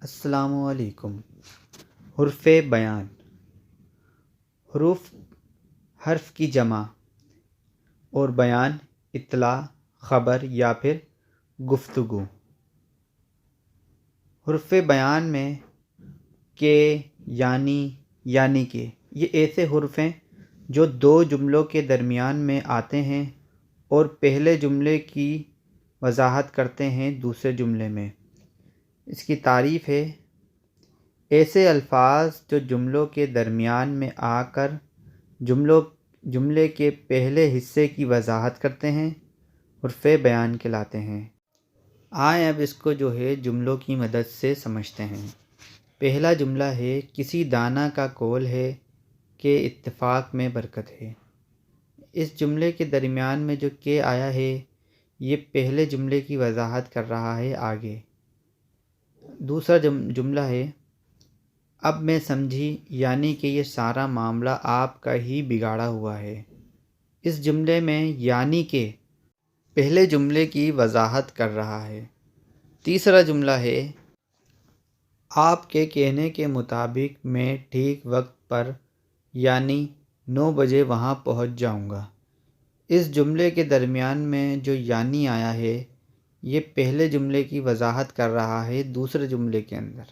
السلام علیکم۔ حرف بیان، حروف حرف کی جمع اور بیان اطلاع، خبر یا پھر گفتگو۔ حرف بیان میں کہ، یعنی کہ، یہ ایسے حرف ہیں جو دو جملوں کے درمیان میں آتے ہیں اور پہلے جملے کی وضاحت کرتے ہیں دوسرے جملے میں۔ اس کی تعریف ہے: ایسے الفاظ جو جملوں کے درمیان میں آ کر جملے کے پہلے حصے کی وضاحت کرتے ہیں حرف بیان کہلاتے ہیں۔ آئیں اب اس کو جملوں کی مدد سے سمجھتے ہیں۔ پہلا جملہ ہے: کسی دانا کا قول ہے کہ اتفاق میں برکت ہے۔ اس جملے کے درمیان میں جو کہ آیا ہے یہ پہلے جملے کی وضاحت کر رہا ہے آگے۔ دوسرا جملہ ہے: اب میں سمجھی، یعنی کہ یہ سارا معاملہ آپ کا ہی بگاڑا ہوا ہے۔ اس جملے میں یعنی کہ پہلے جملے کی وضاحت کر رہا ہے۔ تیسرا جملہ ہے: آپ کے کہنے کے مطابق میں ٹھیک وقت پر یعنی 9 بجے وہاں پہنچ جاؤں گا۔ اس جملے کے درمیان میں جو یعنی آیا ہے یہ پہلے جملے کی وضاحت کر رہا ہے دوسرے جملے کے اندر۔